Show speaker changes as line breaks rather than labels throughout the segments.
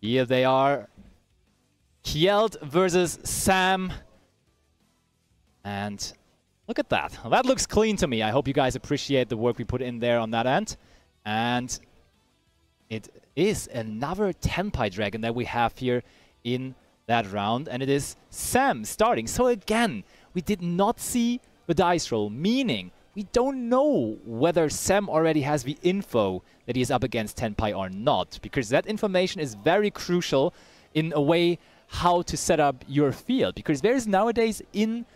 Here they are. Kjeld versus Sam. And look at that. That looks clean to me. I hope you guys appreciate the work we put in there on that end. And it is another Tenpai Dragon that we have here in that round. And it is Sam starting. So again, we did not see the dice roll, meaning we don't know whether Sam already has the info that he is up against Tenpai or not, because that information is very crucial in a way how to set up your field, because there is nowadays in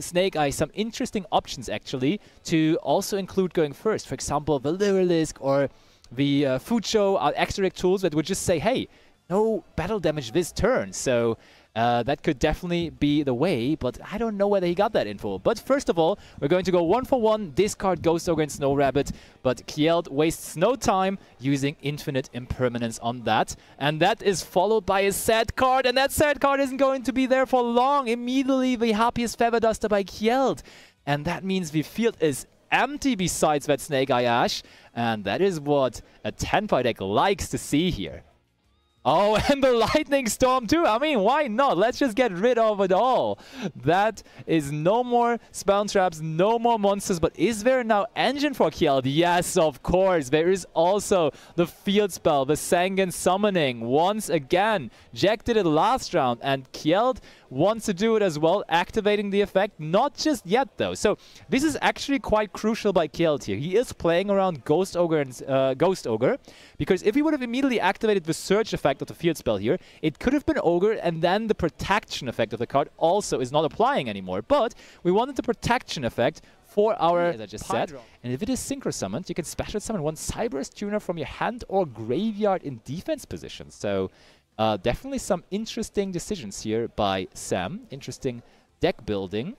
Snake Eyes some interesting options actually to also include going first. For example, the Lyrilisk or the Fucho are extra tools that would just say, hey, no battle damage this turn. So that could definitely be the way, but I don't know whether he got that info. But first of all, we're going to go 1-for-1, discard Ghost Ogre and Snow Rabbit, but Kjeld wastes no time using Infinite Impermanence on that. And that is followed by a sad card, and that sad card isn't going to be there for long. Immediately, the Happiest Feather Duster by Kjeld. And that means the field is empty besides that Snake Eye Ash, and that is what a Tenpai deck likes to see here. Oh, and the Lightning Storm too. I mean, why not? Let's just get rid of it all. That is no more spell traps, no more monsters. But is there now engine for Kjeld? Yes, of course. There is also the field spell, the Sangan Summoning. Once again, Jack did it last round, and Kjeld wants to do it as well, activating the effect. Not just yet, though. So this is actually quite crucial by Kjeld here. He is playing around Ghost Ogre and Ghost Ogre, because if he would have immediately activated the Surge effect of the field spell here, it could have been Ogre, and then the protection effect of the card also is not applying anymore. But we wanted the protection effect for our, as I just said. And if it is Synchro Summoned, you can special summon one Cyberse Tuner from your hand or graveyard in defense position. So definitely some interesting decisions here by Sam. Interesting deck building.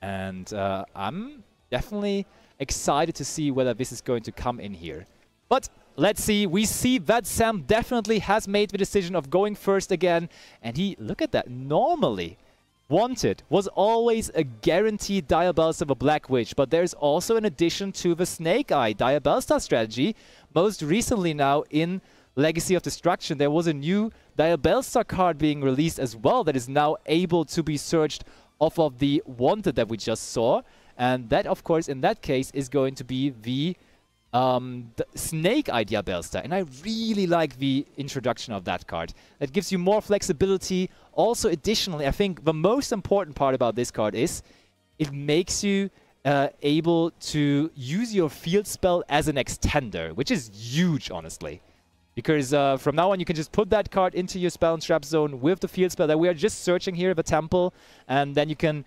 And I'm definitely excited to see whether this is going to come in here. But let's see. We see that Sam definitely has made the decision of going first again. And he, look at that, normally wanted was always a guaranteed Diabellstar of a Black Witch. But there's also an addition to the Snake Eye Diabellstar strategy. Most recently now in Legacy of Destruction, there was a new Diabellstar card being released as well that is now able to be searched off of the Wanted that we just saw. And that, of course, in that case is going to be the Snake Eye Diabellstar, and I really like the introduction of that card. That gives you more flexibility. Also, additionally, I think the most important part about this card is it makes you able to use your field spell as an extender, which is huge, honestly. Because from now on, you can just put that card into your spell and trap zone with the field spell that we are just searching here, the Temple, and then you can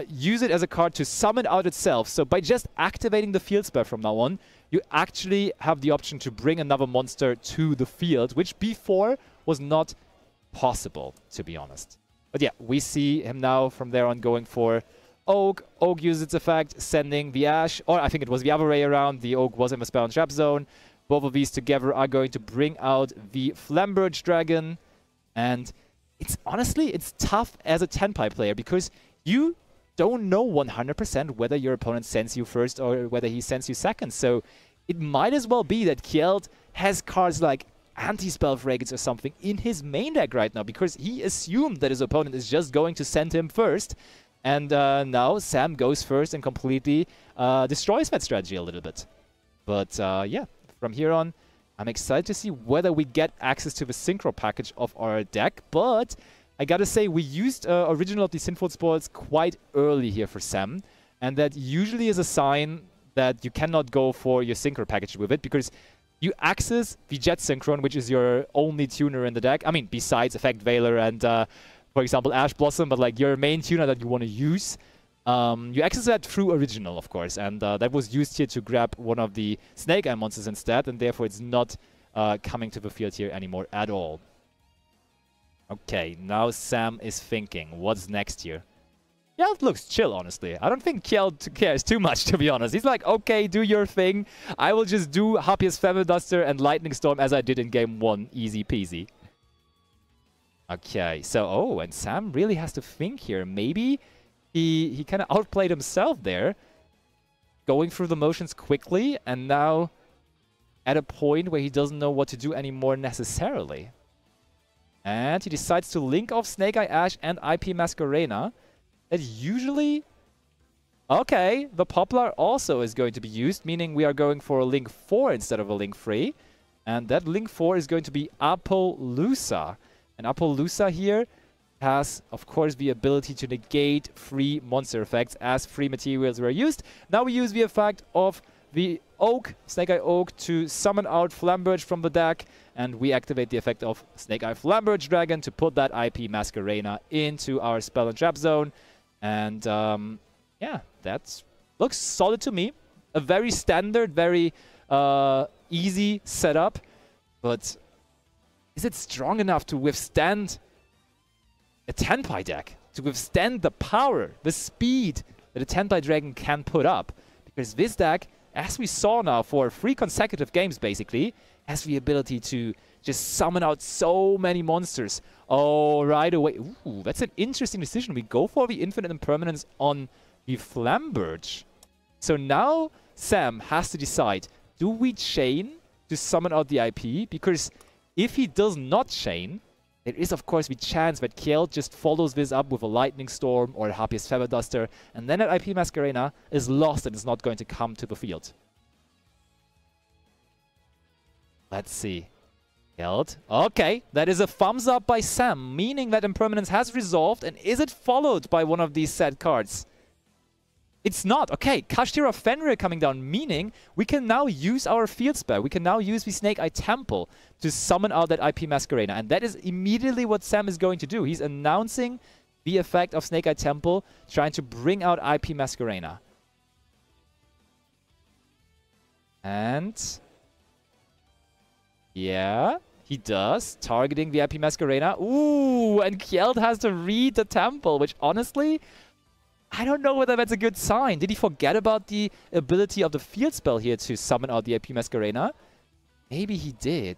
use it as a card to summon out itself. So by just activating the field spell from now on, you actually have the option to bring another monster to the field, which before was not possible, to be honest. But yeah, we see him now from there on going for Oak. Oak uses its effect, sending the Ash, or I think it was the other way around. The Oak was in the spell and trap zone. Both of these together are going to bring out the Flamberge Dragon. And it's honestly, it's tough as a Tenpai player because you don't know 100% whether your opponent sends you first or whether he sends you second. So it might as well be that Kjeld has cards like Anti-Spell Fragrance or something in his main deck right now because he assumed that his opponent is just going to send him first. And now Sam goes first and completely destroys that strategy a little bit. But yeah, from here on, I'm excited to see whether we get access to the Synchro package of our deck. But I gotta say, we used Original of the Sinful Spoils quite early here for Sam. And that usually is a sign that you cannot go for your Synchro package with it, because you access the Jet Synchron, which is your only tuner in the deck. I mean, besides Effect Veiler and, for example, Ash Blossom, but like your main tuner that you want to use. You access that through Original, of course, and that was used here to grab one of the Snake Eye monsters instead, and therefore it's not coming to the field here anymore at all. Okay, now Sam is thinking, what's next here? Yeah, it looks chill, honestly. I don't think Kjeld cares too much, to be honest. He's like, okay, do your thing. I will just do Happiest Feather Duster and Lightning Storm as I did in Game 1. Easy peasy. Okay, so, oh, and Sam really has to think here. Maybe he kind of outplayed himself there, going through the motions quickly, and now at a point where he doesn't know what to do anymore necessarily. And he decides to link off Snake Eye Ash and IP Masquerena. That usually... Okay, the Poplar also is going to be used, meaning we are going for a Link 4 instead of a Link 3. And that Link 4 is going to be Apollousa. And Apollousa here has, of course, the ability to negate free monster effects as free materials were used. Now we use the effect of the Oak, Snake Eye Oak, to summon out Flamberge from the deck, and we activate the effect of Snake Eye Flamberge Dragon to put that IP Masquerena into our spell and trap zone. And yeah, that looks solid to me. A very standard, very easy setup, but is it strong enough to withstand a Tenpai deck? To withstand the power, the speed that a Tenpai Dragon can put up? Because this deck, as we saw now for 3 consecutive games basically, has the ability to just summon out so many monsters. Oh, right away. Ooh, that's an interesting decision. We go for the Infinite Impermanence on the Flamberge. So now Sam has to decide, do we chain to summon out the IP? Because if he does not chain, there is of course the chance that Kjeld just follows this up with a Lightning Storm or a Harpiest Feather Duster, and then that IP Masquerena is lost and is not going to come to the field. Let's see. Kjeld. Okay, that is a thumbs up by Sam, meaning that Impermanence has resolved, and is it followed by one of these set cards? It's not. Okay, Kashtira Fenrir coming down, meaning we can now use our field spell. We can now use the Snake Eye Temple to summon out that IP Masquerena. And that is immediately what Sam is going to do. He's announcing the effect of Snake Eye Temple, trying to bring out IP Masquerena. And... yeah, he does. Targeting the IP Masquerena. Ooh, and Kjeld has to read the Temple, which honestly... I don't know whether that's a good sign. Did he forget about the ability of the field spell here to summon out the IP Masquerena? Maybe he did.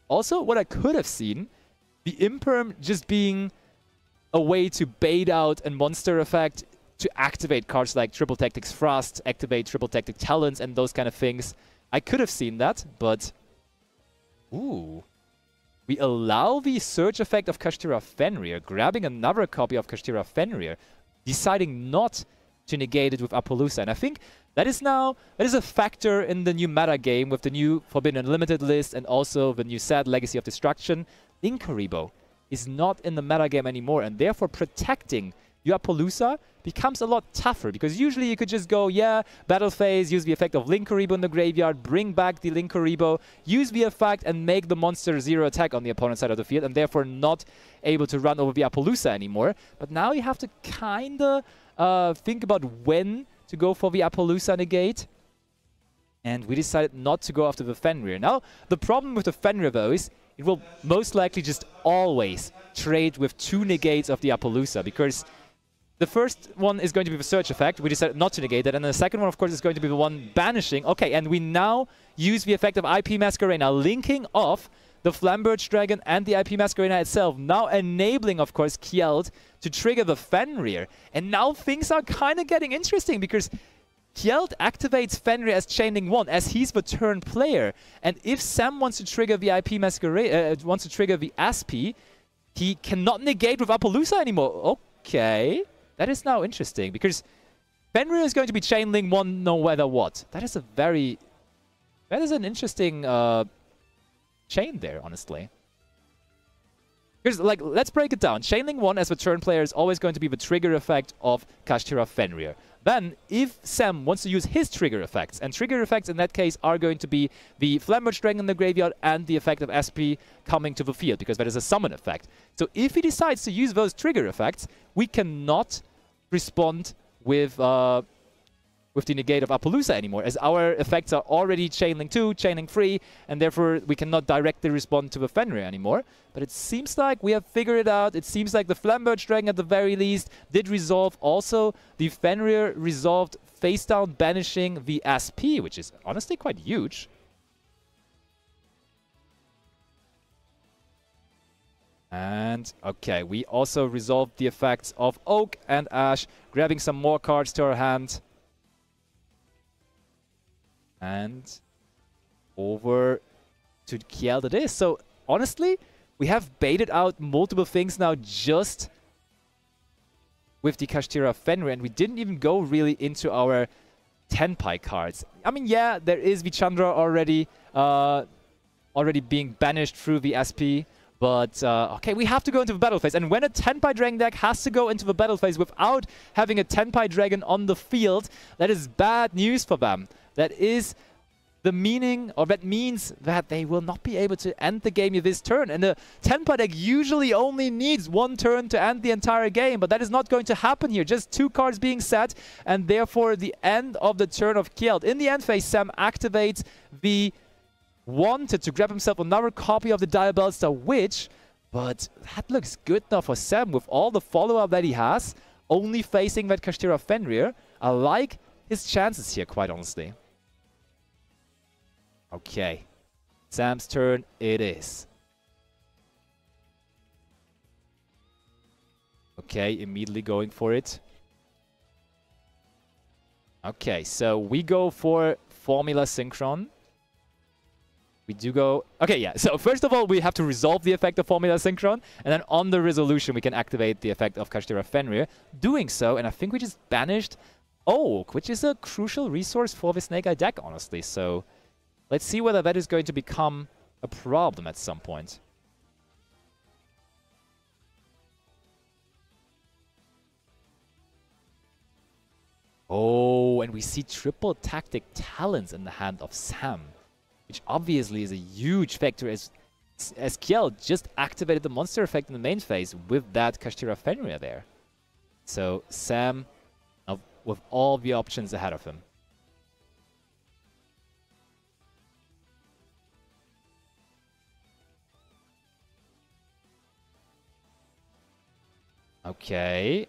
Also, what I could have seen, the Imperm just being a way to bait out a monster effect to activate cards like Triple Tactics Thrust, activate Triple Tactic Talons, and those kind of things. I could have seen that, but... ooh. We allow the Surge effect of Kashtira Fenrir, grabbing another copy of Kashtira Fenrir, deciding not to negate it with Apollousa. And I think that is a factor in the new meta game with the new Forbidden Unlimited list and also the new set Legacy of Destruction. Linkuriboh is not in the meta game anymore, and therefore protecting your Apollousa becomes a lot tougher, because usually you could just go, yeah, battle phase, use the effect of Linkuriboh in the graveyard, bring back the Linkuriboh, use the effect and make the monster 0 attack on the opponent's side of the field, and therefore not able to run over the Apollousa anymore. But now you have to kinda think about when to go for the Apollousa negate. And we decided not to go after the Fenrir. Now, the problem with the Fenrir though is it will most likely just always trade with 2 negates of the Apollousa, because the first one is going to be the Search effect. We decided not to negate that. And the second one, of course, is going to be the one banishing. Okay, and we now use the effect of IP Masquerena, linking off the Flamberge Dragon and the IP Masquerena itself, now enabling, of course, Kjeld to trigger the Fenrir. And now things are kind of getting interesting, because Kjeld activates Fenrir as Chainlink 1, as he's the turn player. And if Sam wants to trigger the IP Masquerena, wants to trigger the Aspi, he cannot negate with Apollousa anymore. Okay. That is now interesting, because Fenrir is going to be Chainlink 1 no matter what. That is an interesting chain there, honestly. Because, like, let's break it down. Chainlink 1 as the turn player is always going to be the trigger effect of Kashtira Fenrir. Then, if Sam wants to use his trigger effects, and trigger effects in that case are going to be the Flamberge Dragon in the graveyard and the effect of SP coming to the field, because that is a summon effect. So if he decides to use those trigger effects, we cannot respond with the negate of Apollousa anymore, as our effects are already Chainlink 2, Chainlink 3, and therefore we cannot directly respond to the Fenrir anymore. But it seems like we have figured it out. It seems like the Flamberge Dragon, at the very least, did resolve. Also, the Fenrir resolved face down, banishing the SP, which is honestly quite huge. And, okay, we also resolved the effects of Oak and Ash, grabbing some more cards to our hand. And over to Kjeld it is. So, honestly, We have baited out multiple things now just with the Kashtira Fenrir, and we didn't even go really into our Tenpai cards. I mean, yeah, there is Vichandra already being banished through the SP, but okay, we have to go into the battle phase. And when a Tenpai Dragon deck has to go into the battle phase without having a Tenpai Dragon on the field, that is bad news for them. That is the meaning, or that means that they will not be able to end the game this turn. And the Tenpai deck usually only needs one turn to end the entire game, but that is not going to happen here. Just 2 cards being set, and therefore the end of the turn of Kjeld. In the end phase, Sam activates the wanted to grab himself another copy of the Diabellstar Witch, but that looks good now for Sam with all the follow-up that he has, only facing that Kashtira Fenrir. I like his chances here, quite honestly. Okay, Sam's turn it is. Okay, immediately going for it. Okay, so we go for Formula Synchron. We do go... Okay, yeah, so first of all, we have to resolve the effect of Formula Synchron, and then on the resolution, we can activate the effect of Kashtira Fenrir. Doing so, and I think we just banished Oak, which is a crucial resource for the Snake Eye deck, honestly, so... Let's see whether that is going to become a problem at some point. Oh, and we see triple tactic talents in the hand of Sam, which obviously is a huge factor as Kjeld just activated the monster effect in the main phase with that Kashtira Fenrir there. So Sam, with all the options ahead of him. Okay.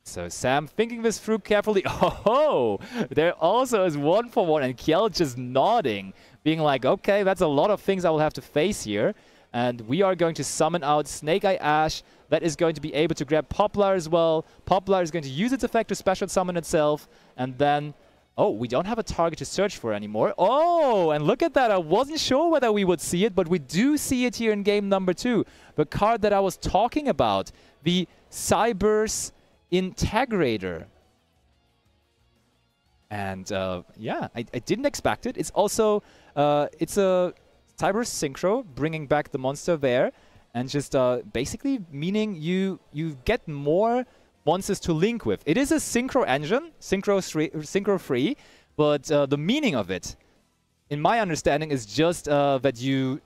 So Sam thinking this through carefully. Oh, there also is 1-for-1, and Kjeld just nodding, being like, okay, that's a lot of things I will have to face here. And we are going to summon out Snake Eye Ash. That is going to be able to grab Poplar as well. Poplar is going to use its effect to special summon itself. And then... Oh, we don't have a target to search for anymore. Oh, and look at that. I wasn't sure whether we would see it, but we do see it here in game number 2. The card that I was talking about, the Cyberse Integrator. And yeah, I didn't expect it. It's also, it's a Cyberse Synchro, bringing back the monster there. And just basically meaning you get more monsters to link with. It is a synchro engine, synchro free, but the meaning of it, in my understanding, is just that you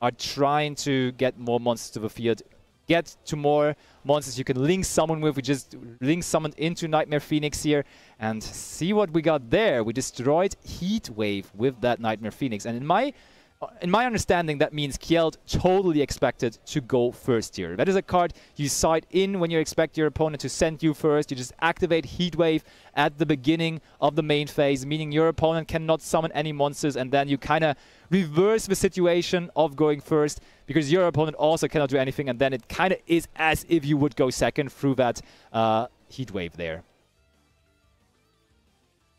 are trying to get more monsters to the field, get to more monsters you can link summon with. We just link summoned into Nightmare Phoenix here, and see what we got there. We destroyed Heatwave with that Nightmare Phoenix, and in my understanding, that means Kjeld totally expected to go first here. That is a card you side in when you expect your opponent to send you first. You just activate Heatwave at the beginning of the main phase, meaning your opponent cannot summon any monsters, and then you kind of reverse the situation of going first, because your opponent also cannot do anything, and then it kind of is as if you would go second through that Heatwave there.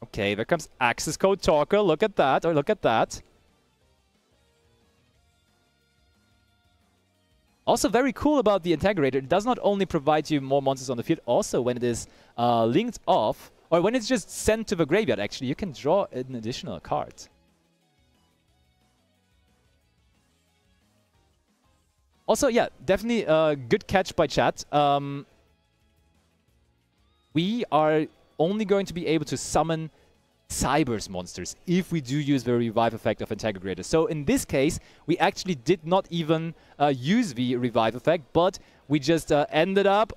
Okay, there comes Access Code Talker. Look at that, or look at that. Also very cool about the Integrator, it does not only provide you more monsters on the field, also when it is linked off, or when it's just sent to the graveyard actually, you can draw an additional card. Also, yeah, definitely a good catch by chat. We are only going to be able to summon Cyberse monsters if we do use the revive effect of Integrator. So in this case, we actually did not even use the revive effect, but we just ended up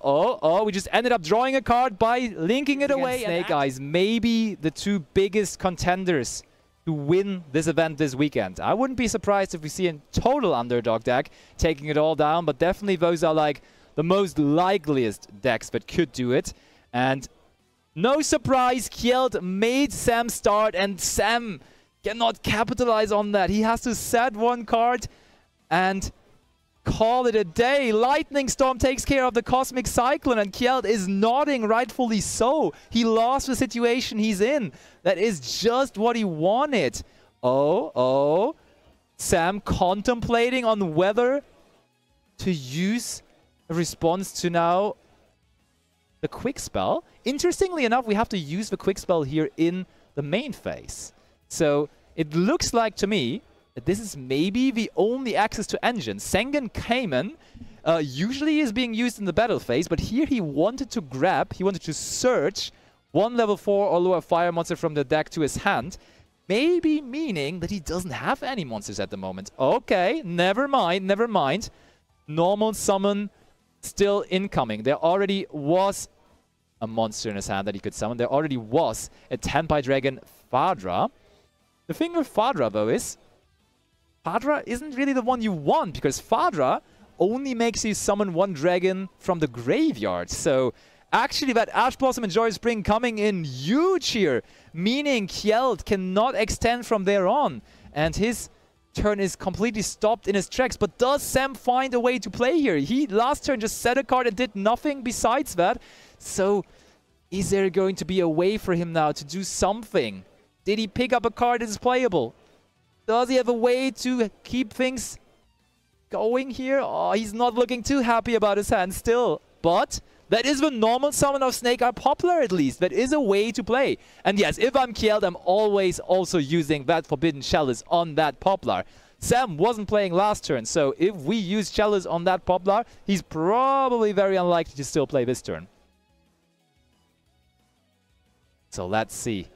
we just ended up drawing a card by linking it away. Snake Eyes, maybe the 2 biggest contenders to win this event this weekend. I wouldn't be surprised if we see a total underdog deck taking it all down, but definitely those are like the most likeliest decks that could do it. And no surprise, Kjeld made Sam start, and Sam cannot capitalize on that. He has to set 1 card and call it a day. Lightning Storm takes care of the Cosmic Cyclone, and Kjeld is nodding, rightfully so. He lost the situation he's in. That is just what he wanted. Oh. Sam contemplating on whether to use a response to now the quick spell. Interestingly enough, we have to use the quick spell here in the main phase. So it looks like to me that this is maybe the only access to engine. Sengen Cayman usually is being used in the battle phase, but here he wanted to grab, he wanted to search one level 4 or lower fire monster from the deck to his hand. Maybe meaning that he doesn't have any monsters at the moment. Okay, never mind. Normal summon still incoming. There already was a monster in his hand that he could summon. There already was a Tenpai Dragon Fadra. The thing with Fadra, though, is Fadra isn't really the one you want, because Fadra only makes you summon one dragon from the graveyard. So actually that Ash Blossom and Joyous Spring coming in huge here, meaning Kjeld cannot extend from there on. And his turn is completely stopped in his tracks. But does Sam find a way to play here? He last turn just set a card and did nothing besides that. So is there going to be a way for him now to do something? Did he pick up a card that is playable? Does he have a way to keep things going here? Oh, he's not looking too happy about his hand still. But that is the normal summon of Snake Eye Poplar, at least. That is a way to play. And yes, if I'm Kjeld, I'm always also using that Forbidden Chalice on that Poplar. Sam wasn't playing last turn, so if we use Chalice on that Poplar, he's probably very unlikely to still play this turn. So let's see.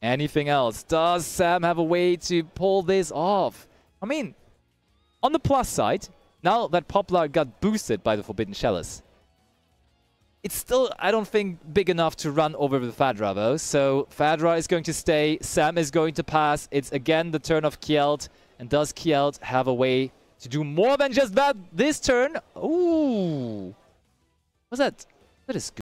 Anything else? Does Sam have a way to pull this off? I mean, on the plus side, now that Poplar got boosted by the Forbidden Chalice, it's still, I don't think, big enough to run over the Fadra, though. So Fadra is going to stay. Sam is going to pass. It's again the turn of Kjeld. And does Kjeld have a way to do more than just that this turn? Ooh. What's that? That is good.